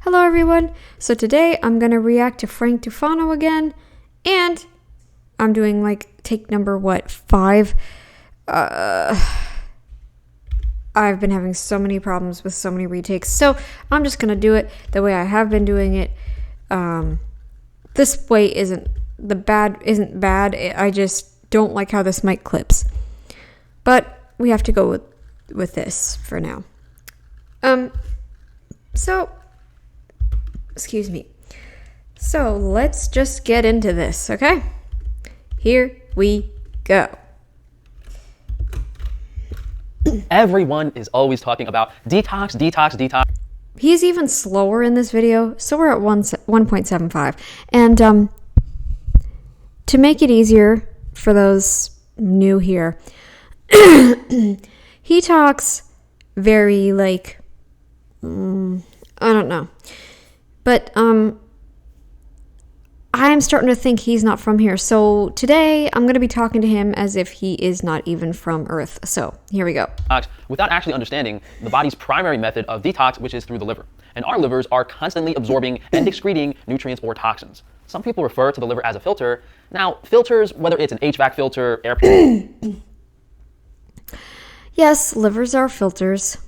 Hello everyone! So today I'm going to react to Frank Tufano again, and I'm doing take number 5? I've been having so many problems with so many retakes, so I'm just going to do it the way I have been doing it. This way isn't bad, I just don't like how this mic clips. But we have to go with this for now. Excuse me. So let's just get into this, okay? Here we go. Everyone is always talking about detox. He's even slower in this video, so we're at 1.75. And to make it easier for those new here, he talks very I don't know. But I'm starting to think he's not from here. So today I'm going to be talking to him as if he is not even from Earth. So here we go. Without actually understanding the body's primary method of detox, which is through the liver. And our livers are constantly absorbing and excreting nutrients or toxins. Some people refer to the liver as a filter. Now, filters, whether it's an HVAC filter, air Yes, livers are filters.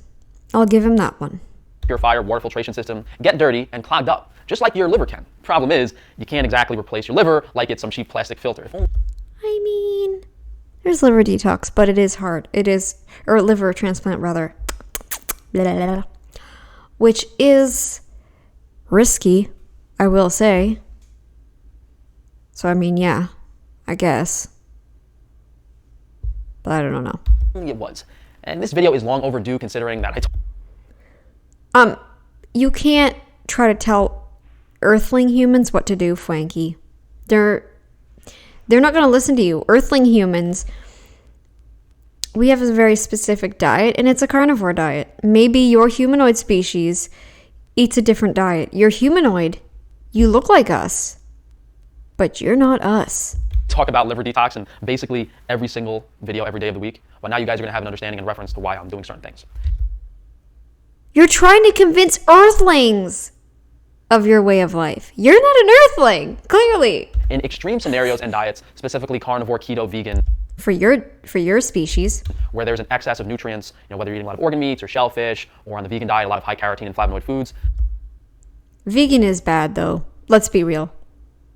I'll give him that one. purifier, water filtration system, get dirty and clogged up, just like your liver can. Problem is, you can't exactly replace your liver like it's some cheap plastic filter. I mean, there's liver detox, but it is hard. Or liver transplant rather. Blah, blah, blah. Which is risky, I will say. So I mean, yeah, I guess. But I don't know. It was. And this video is long overdue considering that you can't try to tell Earthling humans what to do, Frankie. They're not going to listen to you. Earthling humans, we have a very specific diet, and it's a carnivore diet. Maybe your humanoid species eats a different diet. You're humanoid. You look like us, but you're not us. talk about liver detox in basically every single video every day of the week. But now you guys are going to have an understanding and reference to why I'm doing certain things. You're trying to convince Earthlings of your way of life. You're not an Earthling, clearly. In extreme scenarios and diets, specifically carnivore, keto, vegan, For your species. where there's an excess of nutrients, whether you're eating a lot of organ meats or shellfish, or on the vegan diet, a lot of high carotene and flavonoid foods. Vegan is bad, though. Let's be real.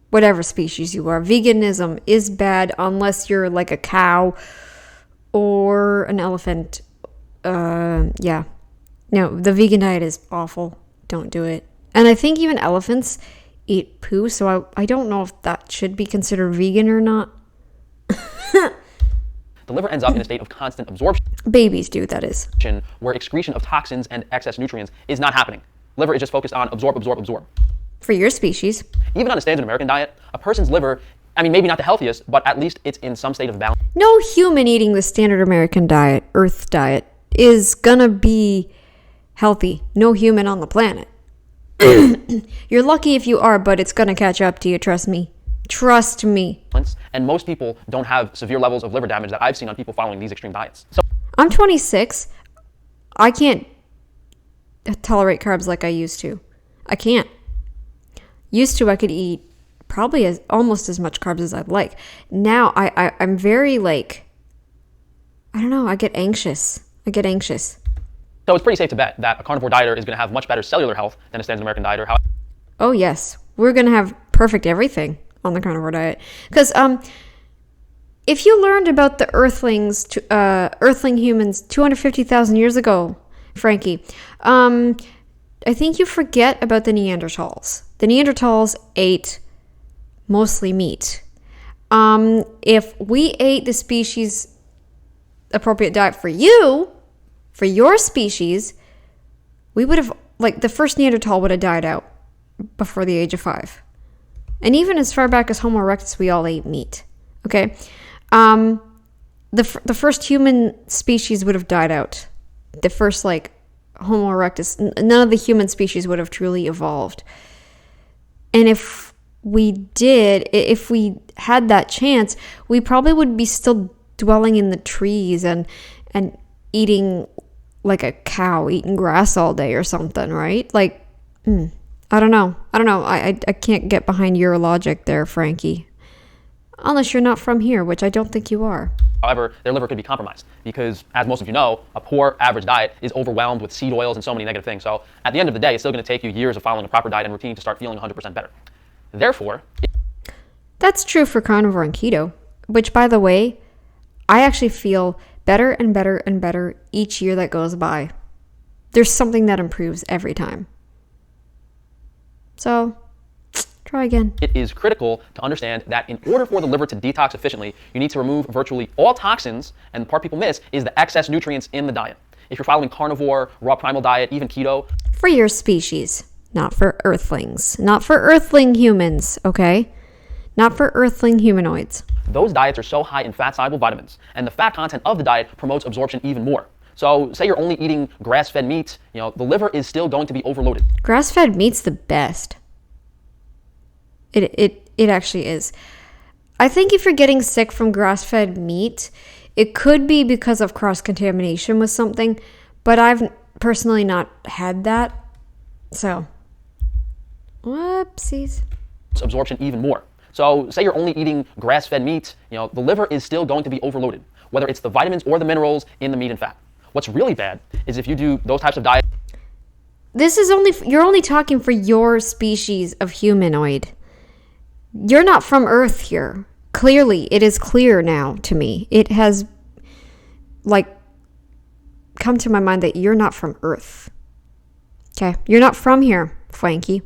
Whatever species you are, veganism is bad unless you're like a cow or an elephant. Yeah. No, the vegan diet is awful. Don't do it. And I think even elephants eat poo, so I don't know if that should be considered vegan or not. The liver ends up in a state of constant absorption, Babies do, that is. where excretion of toxins and excess nutrients is not happening. Liver is just focused on absorb. For your species. Even on a standard American diet, a person's liver, maybe not the healthiest, but at least it's in some state of balance. No human eating the standard American diet, Earth diet, is gonna be healthy. No human on the planet. You're lucky if you are, but it's gonna catch up to you, trust me. Trust me. And most people don't have severe levels of liver damage that I've seen on people following these extreme diets. So I'm 26. I can't tolerate carbs like I used to. I can't. Used to, I could eat probably almost as much carbs as I'd like. Now, I'm very I don't know, I get anxious. So it's pretty safe to bet that a carnivore dieter is going to have much better cellular health than a standard American dieter. Oh, yes. We're going to have perfect everything on the carnivore diet. Because if you learned about the Earthling humans 250,000 years ago, Frankie, I think you forget about the Neanderthals. The Neanderthals ate mostly meat. If we ate the species appropriate diet for your species, we would have, the first Neanderthal would have died out before the age of 5. And even as far back as Homo erectus, we all ate meat. Okay? The first human species would have died out. The first, Homo erectus, none of the human species would have truly evolved. And if we had that chance, we probably would be still dwelling in the trees and eating like a cow, eating grass all day or something, right? I don't know. I can't get behind your logic there, Frankie. Unless you're not from here, which I don't think you are. However, their liver could be compromised because, as most of you know, a poor average diet is overwhelmed with seed oils and so many negative things. So at the end of the day, it's still going to take you years of following a proper diet and routine to start feeling 100% better. Therefore, That's true for carnivore and keto, which, by the way, I actually feel better and better and better each year that goes by. There's something that improves every time. So, try again. it is critical to understand that in order for the liver to detox efficiently, you need to remove virtually all toxins, and the part people miss is the excess nutrients in the diet. If you're following carnivore, raw primal diet, even keto, For your species, not for earthlings. Not for earthling humans, okay? Not for earthling humanoids. those diets are so high in fat-soluble vitamins, and the fat content of the diet promotes absorption even more. So say you're only eating grass-fed meat, the liver is still going to be overloaded. Grass-fed meat's the best. It actually is. I think if you're getting sick from grass-fed meat, it could be because of cross-contamination with something, but I've personally not had that. So, whoopsies. Absorption even more. So say you're only eating grass-fed meat, the liver is still going to be overloaded, whether it's the vitamins or the minerals in the meat and fat. What's really bad is if you do those types of diets You're only talking for your species of humanoid. You're not from Earth here. Clearly, it is clear now to me. It has, come to my mind that you're not from Earth. Okay? You're not from here, Frankie.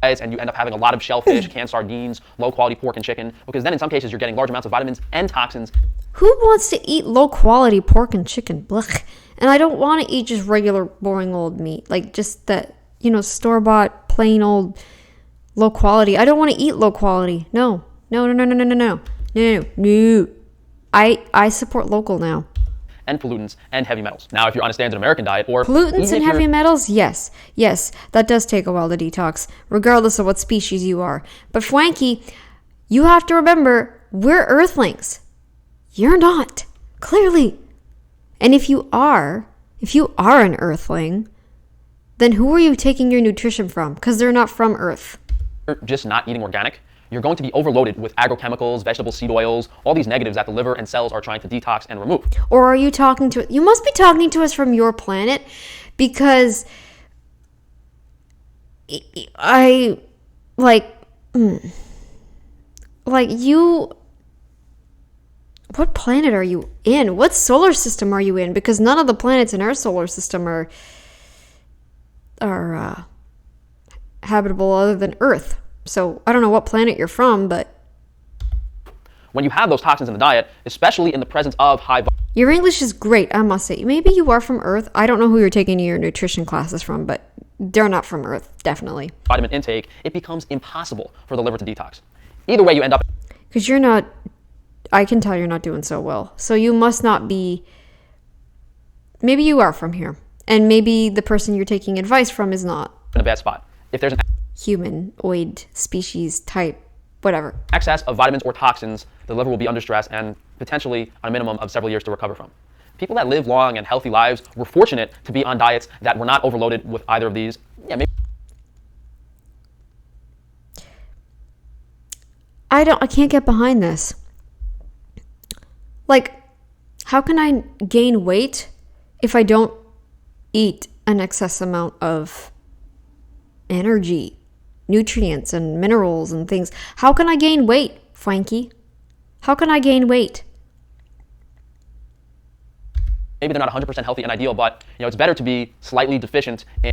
and you end up having a lot of shellfish, canned sardines, low-quality pork and chicken, because then in some cases you're getting large amounts of vitamins and toxins. Who wants to eat low-quality pork and chicken? Blech. And I don't want to eat just regular, boring old meat. Like, just that, store-bought, plain old, low quality. I don't want to eat low quality. No. I support local now. And pollutants and heavy metals. Now, if you're on a standard American diet or Pollutants even and if heavy you're- metals? Yes, that does take a while to detox, regardless of what species you are. But Frankie, you have to remember, we're earthlings. You're not, clearly. And if you are an earthling, then who are you taking your nutrition from? Because they're not from Earth. just not eating organic, you're going to be overloaded with agrochemicals, vegetable seed oils, all these negatives that the liver and cells are trying to detox and remove. Or are you talking to... You must be talking to us from your planet, because I... you... What planet are you in? What solar system are you in? Because none of the planets in our solar system are habitable other than Earth. So I don't know what planet you're from, but When you have those toxins in the diet, especially in the presence of high your English is great, I must say. Maybe you are from Earth. I don't know who you're taking your nutrition classes from, but they're not from Earth, definitely. vitamin intake, it becomes impossible for the liver to detox. Either way, you end up Because you're not... I can tell you're not doing so well. So you must not be... Maybe you are from here. And maybe the person you're taking advice from is not. in a bad spot. If there's an Humanoid, species, type, whatever. excess of vitamins or toxins, the liver will be under stress and potentially on a minimum of several years to recover from. People that live long and healthy lives were fortunate to be on diets that were not overloaded with either of these. Yeah, maybe I can't get behind this. How can I gain weight if I don't eat an excess amount of energy, nutrients, and minerals and things? How can I gain weight, Frankie? How can I gain weight? maybe they're not 100% healthy and ideal, but it's better to be slightly deficient in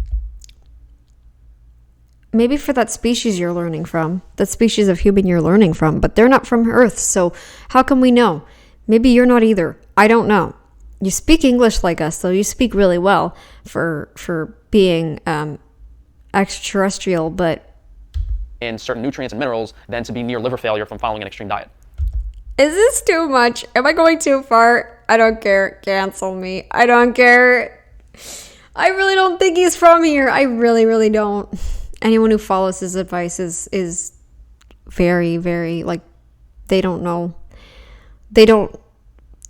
Maybe for that species you're learning from, that species of human you're learning from, but they're not from Earth, so how can we know? Maybe you're not either. I don't know. You speak English like us, though. You speak really well for being extraterrestrial, but in certain nutrients and minerals than to be near liver failure from following an extreme diet. is this too much? Am I going too far? I don't care. Cancel me. I don't care. I really don't think he's from here. I really, really don't. Anyone who follows his advice is very, very, they don't know. I don't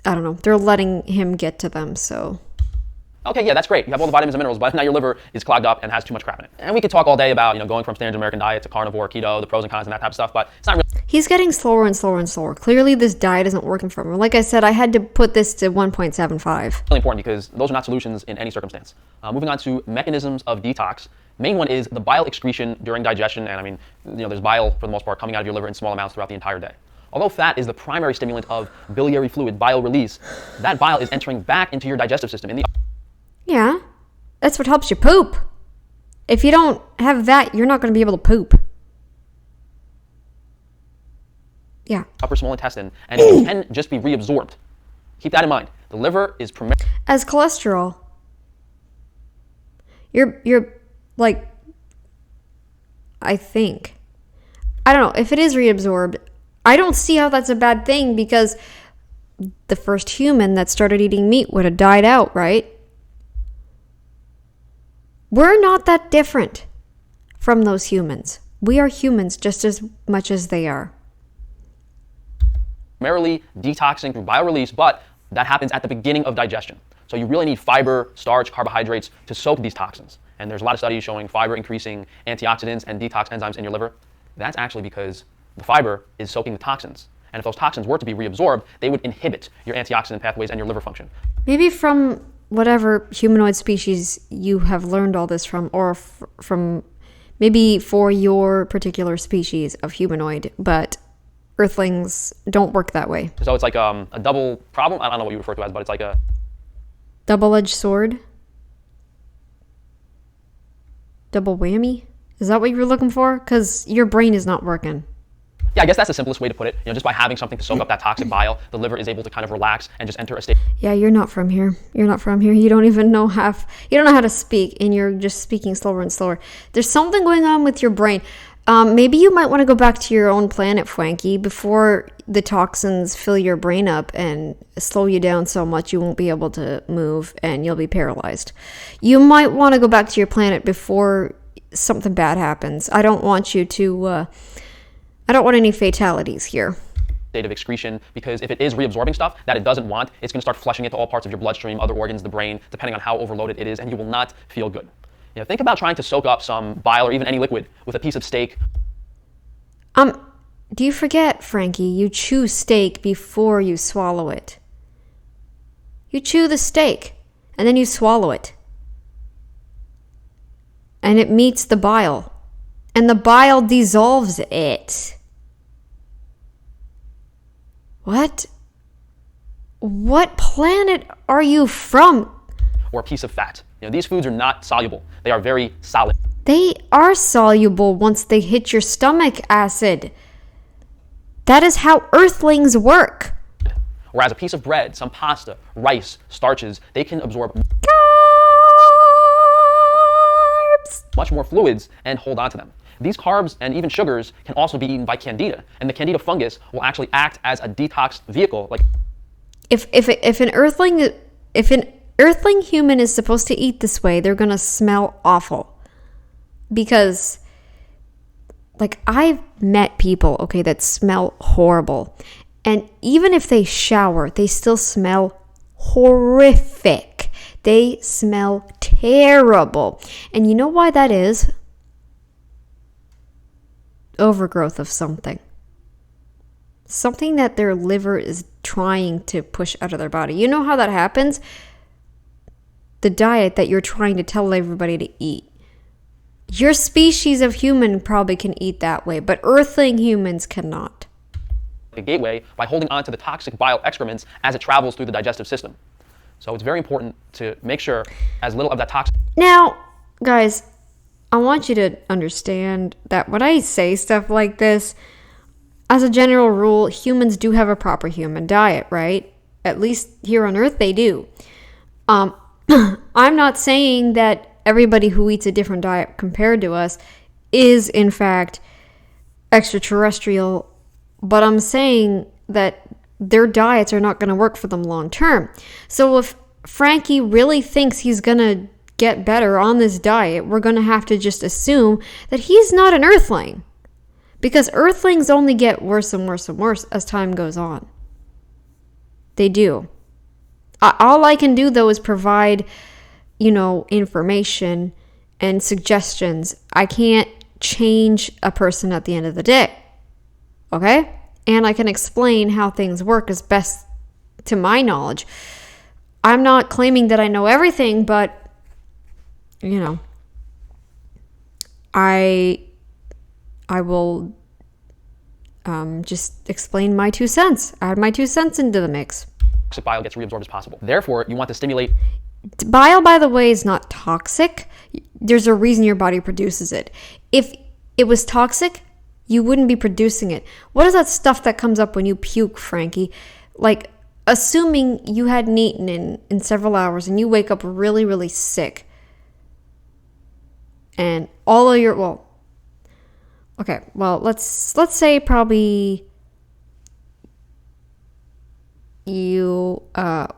know. They're letting him get to them, so. Okay, yeah, that's great. You have all the vitamins and minerals, but now your liver is clogged up and has too much crap in it. And we could talk all day about, going from standard American diet to carnivore, keto, the pros and cons and that type of stuff, but it's not really He's getting slower and slower and slower. Clearly, this diet isn't working for him. Like I said, I had to put this to 1.75. important because those are not solutions in any circumstance. Moving on to mechanisms of detox. Main one is the bile excretion during digestion, and I mean, there's bile for the most part coming out of your liver in small amounts throughout the entire day. Although fat is the primary stimulant of biliary fluid bile release, that bile is entering back into your digestive system in the Yeah, that's what helps you poop. If you don't have that, you're not going to be able to poop. Yeah. upper small intestine, and it can just be reabsorbed. Keep that in mind. The liver is primarily As cholesterol. You're like, I think. I don't know. If it is reabsorbed, I don't see how that's a bad thing because the first human that started eating meat would have died out, right? We're not that different from those humans. We are humans just as much as they are. primarily detoxing through bile release, but that happens at the beginning of digestion. So you really need fiber, starch, carbohydrates to soak these toxins. And there's a lot of studies showing fiber increasing antioxidants and detox enzymes in your liver. That's actually because the fiber is soaking the toxins. And if those toxins were to be reabsorbed, they would inhibit your antioxidant pathways and your liver function. Maybe from whatever humanoid species you have learned all this from, or from maybe for your particular species of humanoid, but Earthlings don't work that way. So it's like a double problem. I don't know what you refer to as, but it's like a Double-edged sword? Double whammy? Is that what you were looking for? Because your brain is not working. yeah, I guess that's the simplest way to put it. Just by having something to soak up that toxic bile, the liver is able to kind of relax and just enter a state. Yeah, you're not from here. You're not from here. You don't even know you don't know how to speak, and you're just speaking slower and slower. There's something going on with your brain. Maybe you might want to go back to your own planet, Frankie, before the toxins fill your brain up and slow you down so much you won't be able to move and you'll be paralyzed. You might want to go back to your planet before something bad happens. I don't want you to, I don't want any fatalities here. State of excretion, because if it is reabsorbing stuff that it doesn't want, it's going to start flushing it to all parts of your bloodstream, other organs, the brain, depending on how overloaded it is, and you will not feel good. Think about trying to soak up some bile or even any liquid with a piece of steak. Do you forget, Frankie, you chew steak before you swallow it. You chew the steak, and then you swallow it. And it meets the bile. And the bile dissolves it. What? What planet are you from? Or a piece of fat. These foods are not soluble. They are very solid. They are soluble once they hit your stomach acid. That is how Earthlings work. Whereas a piece of bread, some pasta, rice, starches, they can absorb Carbs. much more fluids and hold on to them. These carbs and even sugars can also be eaten by candida, and the candida fungus will actually act as a detox vehicle. If an Earthling human is supposed to eat this way, they're gonna smell awful. Because, I've met people, okay, that smell horrible. And even if they shower, they still smell horrific. They smell terrible. And you know why that is? Overgrowth of something. Something that their liver is trying to push out of their body. You know how that happens? The diet that you're trying to tell everybody to eat. Your species of human probably can eat that way, but Earthling humans cannot. A gateway by holding on to the toxic bile excrements as it travels through the digestive system. So it's very important to make sure as little of that toxic. Now, guys, I want you to understand that when I say stuff like this, as a general rule, humans do have a proper human diet, right? At least here on Earth, they do. I'm not saying that everybody who eats a different diet compared to us is, in fact, extraterrestrial, but I'm saying that their diets are not going to work for them long term. So if Frankie really thinks he's going to get better on this diet, we're going to have to just assume that he's not an Earthling. Because Earthlings only get worse and worse and worse as time goes on. They do. All I can do, though, is provide information and suggestions. I can't change a person at the end of the day. Okay? And I can explain how things work as best to my knowledge. I'm not claiming that I know everything, but I will just explain my 2 cents. Add my 2 cents into the mix. Toxic bile gets reabsorbed as possible. Therefore, you want to stimulate. Bile, by the way, is not toxic. There's a reason your body produces it. If it was toxic, you wouldn't be producing it. What is that stuff that comes up when you puke, Frankie? Like, assuming you hadn't eaten in several hours and you wake up really, really sick. And all of your, let's say probably you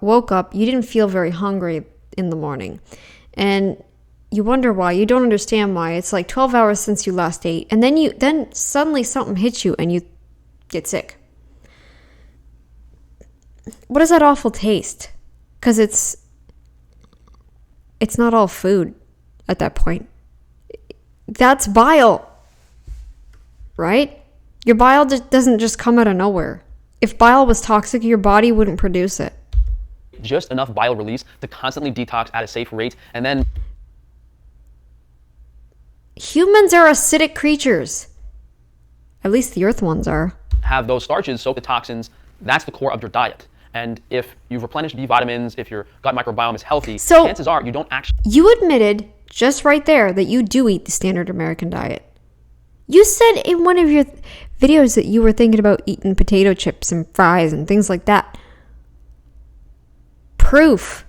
woke up, you didn't feel very hungry in the morning. And you wonder why. You don't understand why. It's like 12 hours since you last ate. And then suddenly something hits you and you get sick. What is that awful taste? Because it's not all food at that point. That's bile, right? Your bile doesn't just come out of nowhere. If bile was toxic, your body wouldn't produce it. Just enough bile release to constantly detox at a safe rate, and then humans are acidic creatures. At least the earth ones are. Have those starches soak the toxins. That's the core of your diet. And if you've replenished B vitamins, if your gut microbiome is healthy, chances are you don't actually... You admitted just right there that you do eat the standard American diet. You said in one of your videos that you were thinking about eating potato chips and fries and things like that. Proof.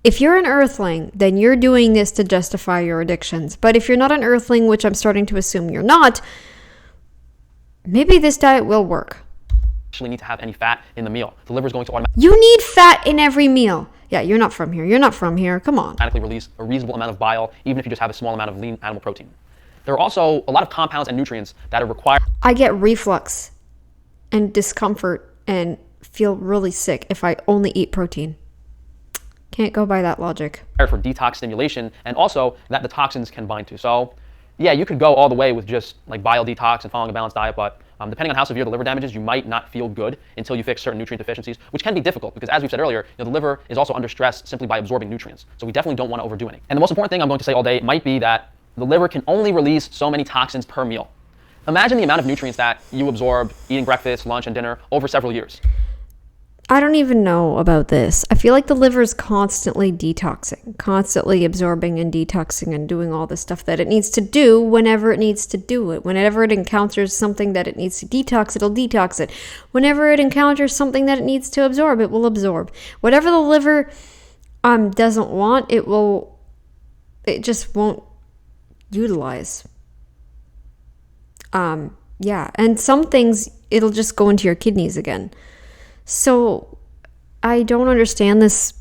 If you're an earthling, then you're doing this to justify your addictions. But if you're not an earthling, which I'm starting to assume you're not, maybe this diet will work. Actually need to have any fat in the meal. The liver is going to automatically... You need fat in every meal. Yeah, you're not from here. You're not from here. Come on. Automatically release a reasonable amount of bile, even if you just have a small amount of lean animal protein. There are also a lot of compounds and nutrients that are required. I get reflux and discomfort and feel really sick if I only eat protein. Can't go by that logic. For detox stimulation, and also that the toxins can bind to. So, yeah, you could go all the way with just like bile detox and following a balanced diet, but depending on how severe the liver damage is, you might not feel good until you fix certain nutrient deficiencies, which can be difficult because, as we've said earlier, the liver is also under stress simply by absorbing nutrients. So we definitely don't want to overdo anything. And the most important thing I'm going to say all day might be that the liver can only release so many toxins per meal. Imagine the amount of nutrients that you absorb eating breakfast, lunch, and dinner over several years. I don't even know about this. I feel like the liver is constantly detoxing, constantly absorbing and detoxing and doing all the stuff that it needs to do whenever it needs to do it. Whenever it encounters something that it needs to detox, it'll detox it. Whenever it encounters something that it needs to absorb, it will absorb. Whatever the liver doesn't want, it just won't utilize. Yeah, and some things it'll just go into your kidneys again. So I don't understand this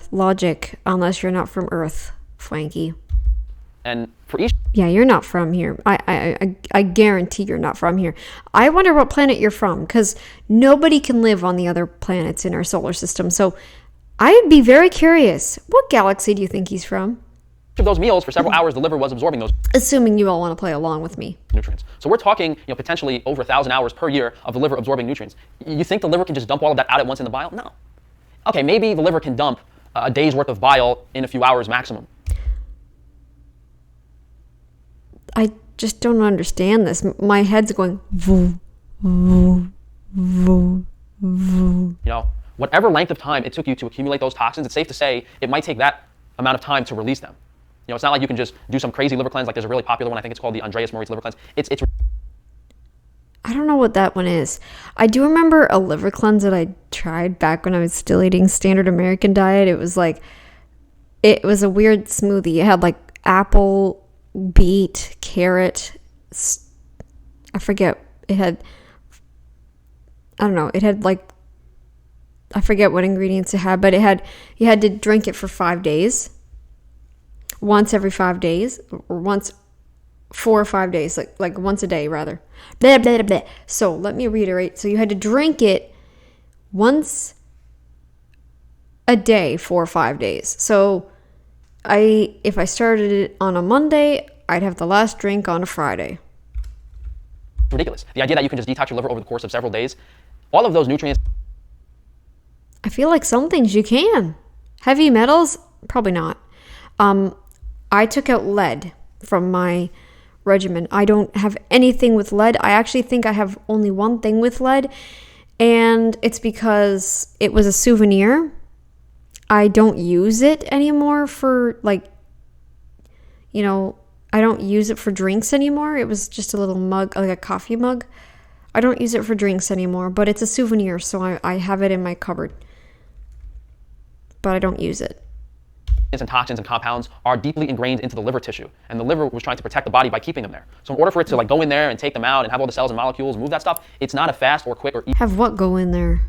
logic unless you're not from Earth, Frankie. And for each... Yeah, you're not from here. I guarantee you're not from here. I wonder what planet you're from, because nobody can live on the other planets in our solar system. So I'd be very curious. What galaxy do you think he's from? Of those meals, for several hours, the liver was absorbing those... Assuming you all want to play along with me. Nutrients. So we're talking, potentially over 1,000 hours per year of the liver absorbing nutrients. You think the liver can just dump all of that out at once in the bile? No. Okay, maybe the liver can dump a day's worth of bile in a few hours maximum. I just don't understand this. My head's going... Voo, voo, voo, voo. Whatever length of time it took you to accumulate those toxins, it's safe to say it might take that amount of time to release them. It's not like you can just do some crazy liver cleanse. Like there's a really popular one. I think it's called the Andreas Moritz liver cleanse. It's. I don't know what that one is. I do remember a liver cleanse that I tried back when I was still eating standard American diet. It was a weird smoothie. It had like apple, beet, carrot. I forget. It had I forget what ingredients it had, but you had to drink it for 5 days. Once every 5 days, or once 4 or 5 days, like once a day rather. Blah, blah, blah, blah. So let me reiterate. So you had to drink it once a day for 5 days. So If I started it on a Monday, I'd have the last drink on a Friday. Ridiculous. The idea that you can just detox your liver over the course of several days, all of those nutrients. I feel like some things you can. Heavy metals, probably not. I took out lead from my regimen. I don't have anything with lead. I actually think I have only one thing with lead, and it's because it was a souvenir. I don't use it anymore for I don't use it for drinks anymore. It was just a little mug, like a coffee mug. I don't use it for drinks anymore, but it's a souvenir, so I have it in my cupboard. But I don't use it. And toxins and compounds are deeply ingrained into the liver tissue, and the liver was trying to protect the body by keeping them there. So in order for it to go in there and take them out and have all the cells and molecules move that stuff, it's not a fast or quick or easy. Have what go in there?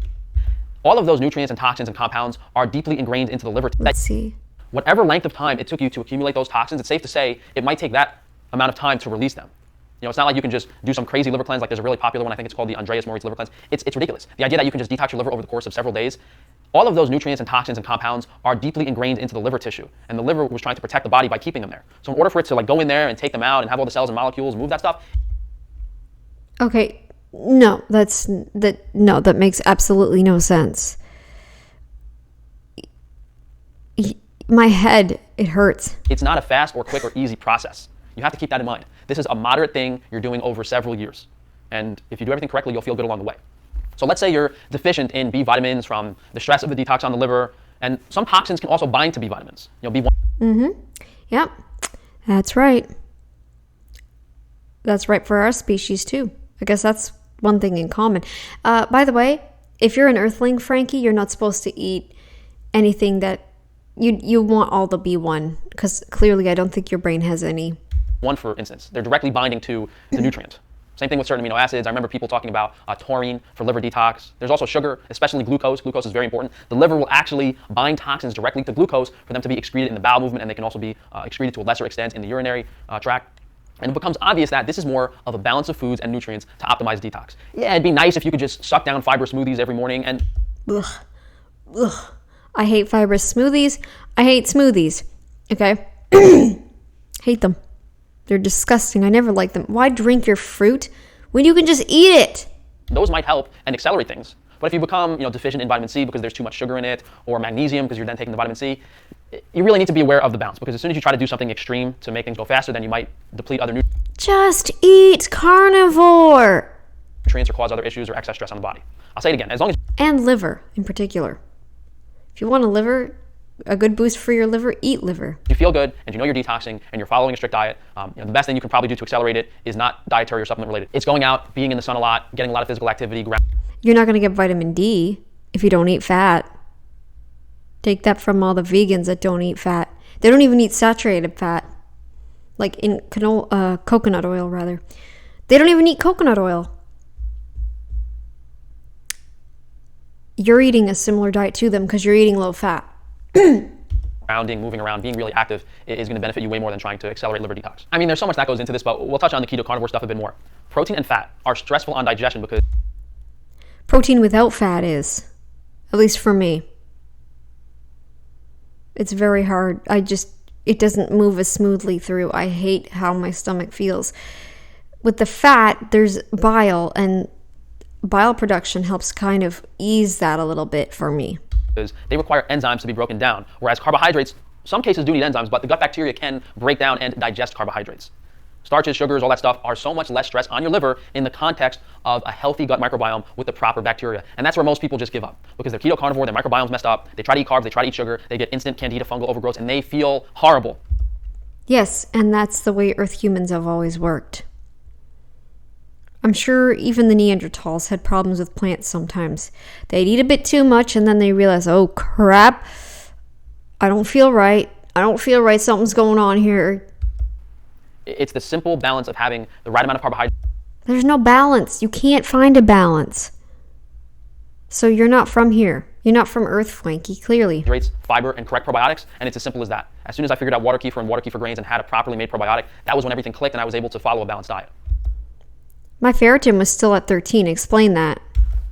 All of those nutrients and toxins and compounds are deeply ingrained into the liver. Let's see. Whatever length of time it took you to accumulate those toxins, it's safe to say it might take that amount of time to release them. It's not like you can just do some crazy liver cleanse. Like there's a really popular one, I think it's called the Andreas Maury's liver cleanse. It's ridiculous. The idea that you can just detox your liver over the course of several days, all of those nutrients and toxins and compounds are deeply ingrained into the liver tissue, and the liver was trying to protect the body by keeping them there. So in order for it to go in there and take them out and have all the cells and molecules move that stuff. Okay, no, that makes absolutely no sense. My head, it hurts. It's not a fast or quick or easy process. You have to keep that in mind. This is a moderate thing you're doing over several years. And if you do everything correctly, you'll feel good along the way. So let's say you're deficient in B vitamins from the stress of the detox on the liver, and some toxins can also bind to B vitamins. B1. Yep, that's right. That's right for our species too. I guess that's one thing in common. By the way, if you're an earthling, Frankie, you're not supposed to eat anything that you want all the B1, because clearly I don't think your brain has any. One, for instance, they're directly binding to the nutrient. Same thing with certain amino acids. I remember people talking about taurine for liver detox. There's also sugar, especially glucose. Glucose is very important. The liver will actually bind toxins directly to glucose for them to be excreted in the bowel movement, and they can also be excreted to a lesser extent in the urinary tract. And it becomes obvious that this is more of a balance of foods and nutrients to optimize detox. Yeah, it'd be nice if you could just suck down fiber smoothies every morning and... Ugh. I hate fibrous smoothies. I hate smoothies. Okay? Hate them. They're disgusting. I never like them. Why drink your fruit when you can just eat it? Those might help and accelerate things. But if you become deficient in vitamin C because there's too much sugar in it, or magnesium because you're then taking the vitamin C, you really need to be aware of the balance, because as soon as you try to do something extreme to make things go faster, then you might deplete other Just eat carnivore. nutrients or cause other issues or excess stress on the body. I'll say it again. As long as And liver in particular. If you want a good boost for your liver, eat liver. you feel good and you know you're detoxing and you're following a strict diet, the best thing you can probably do to accelerate it is not dietary or supplement related. It's going out, being in the sun a lot, getting a lot of physical activity. You're not going to get vitamin D if you don't eat fat. Take that from all the vegans that don't eat fat. They don't even eat saturated fat. Like in coconut oil, rather. They don't even eat coconut oil. You're eating a similar diet to them because you're eating low fat. Rounding, moving around, being really active is going to benefit you way more than trying to accelerate liver detox. I mean, there's so much that goes into this, but we'll touch on the keto carnivore stuff a bit more. Protein and fat are stressful on digestion because Protein without fat is, at least for me. It's very hard. It doesn't move as smoothly through. I hate how my stomach feels. With the fat, there's bile, and bile production helps kind of ease that a little bit for me. they require enzymes to be broken down, whereas carbohydrates, some cases do need enzymes, but the gut bacteria can break down and digest carbohydrates. Starches, sugars, all that stuff are so much less stress on your liver in the context of a healthy gut microbiome with the proper bacteria. And that's where most people just give up because they're keto carnivore, their microbiome's messed up, they try to eat carbs, they try to eat sugar, they get instant candida fungal overgrowth, and they feel horrible. Yes, and that's the way Earth humans have always worked. I'm sure even the Neanderthals had problems with plants sometimes. They'd eat a bit too much and then they realize, oh crap, I don't feel right. Something's going on here. It's the simple balance of having the right amount of carbohydrates. There's no balance. You can't find a balance. So you're not from here. You're not from Earth, Frankie, clearly. Fiber, and correct probiotics, and it's as simple as that. As soon as I figured out water kefir and water kefir grains and had a properly made probiotic, that was when everything clicked and I was able to follow a balanced diet. My ferritin was still at 13. Explain that.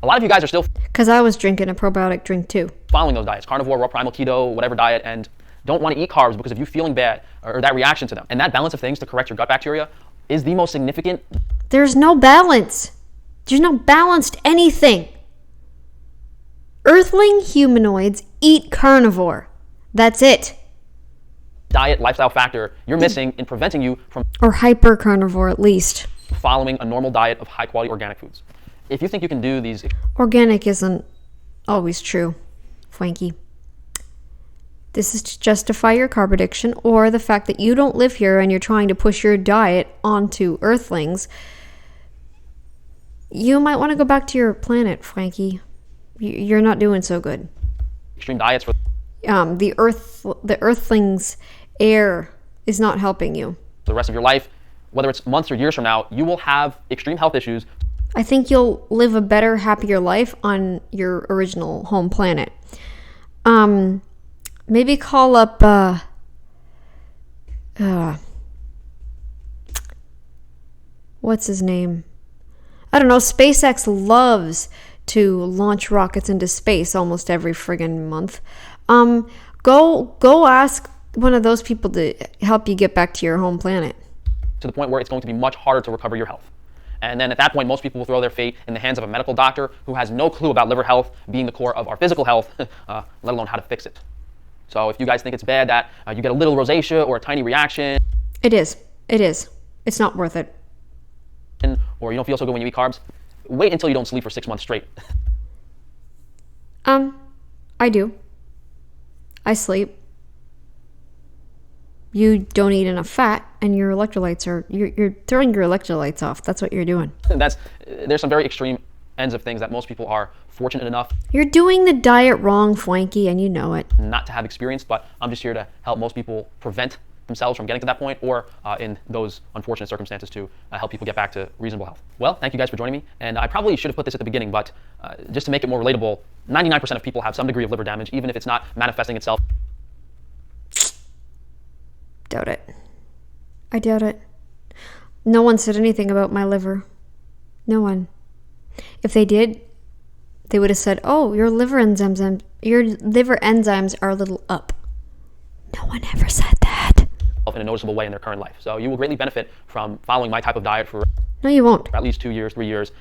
A lot of you guys are still Because I was drinking a probiotic drink too. following those diets, carnivore, raw, primal, keto, whatever diet, and don't want to eat carbs because of you feeling bad or that reaction to them. And that balance of things to correct your gut bacteria is the most significant. There's no balance. There's no balanced anything. Earthling humanoids eat carnivore. That's it. Diet lifestyle factor you're missing in preventing you from Or hyper carnivore at least. following a normal diet of high quality organic foods. If you think you can do these Organic isn't always true, Frankie. This is to justify your carb addiction or the fact that you don't live here and you're trying to push your diet onto Earthlings. You might want to go back to your planet, Frankie. You're not doing so good. extreme diets for The Earthlings air is not helping you. the rest of your life, whether it's months or years from now, you will have extreme health issues. I think you'll live a better, happier life on your original home planet. Maybe call up, what's his name? I don't know. SpaceX loves to launch rockets into space almost every friggin' month. Go ask one of those people to help you get back to your home planet. To the point where it's going to be much harder to recover your health. And then at that point, most people will throw their fate in the hands of a medical doctor who has no clue about liver health being the core of our physical health, let alone how to fix it. So if you guys think it's bad that you get a little rosacea or a tiny reaction, It is. It's not worth it. or you don't feel so good when you eat carbs, wait until you don't sleep for 6 months straight. I do. I sleep. You don't eat enough fat, and your electrolytes are you're throwing your electrolytes off. That's what you're doing. There's some very extreme ends of things that most people are fortunate enough You're doing the diet wrong, Frankie, and you know it. not to have experienced, but I'm just here to help most people prevent themselves from getting to that point, or in those unfortunate circumstances to help people get back to reasonable health. Well, thank you guys for joining me, and I probably should have put this at the beginning, but just to make it more relatable, 99% of people have some degree of liver damage, even if it's not manifesting itself. Doubt it. I doubt it. No one said anything about my liver. No one. If they did, they would have said, "Oh, your liver enzymes are a little up." No one ever said that. In a noticeable way in their current life. So you will greatly benefit from following my type of diet for No, you won't. at least 2 years, 3 years.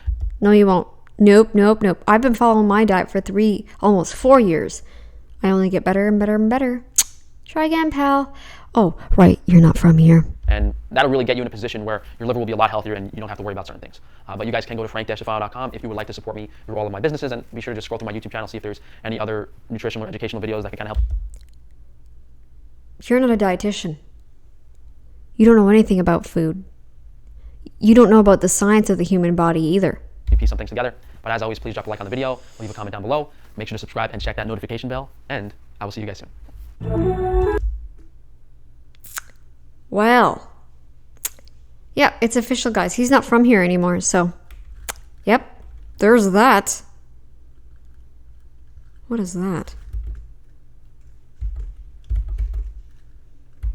No, you won't. Nope. I've been following my diet for almost 4 years. I only get better and better and better. Try again, pal. Oh, right. You're not from here. And that'll really get you in a position where your liver will be a lot healthier and you don't have to worry about certain things. But you guys can go to frank-tufano.com if you would like to support me through all of my businesses, and be sure to just scroll through my YouTube channel, see if there's any other nutritional or educational videos that can kind of help. You're not a dietitian. You don't know anything about food. You don't know about the science of the human body either. You piece some things together. But as always, please drop a like on the video, leave a comment down below, make sure to subscribe and check that notification bell, and I will see you guys soon. Well, yeah, it's official, guys. He's not from here anymore, so, yep, there's that. What is that?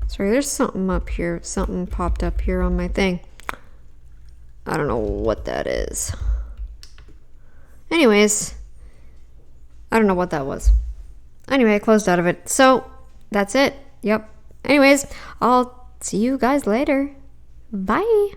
Sorry, there's something up here. Something popped up here on my thing. I don't know what that is. Anyways, I don't know what that was. Anyway, I closed out of it. So, that's it. Yep. Anyways, I'll see you guys later. Bye.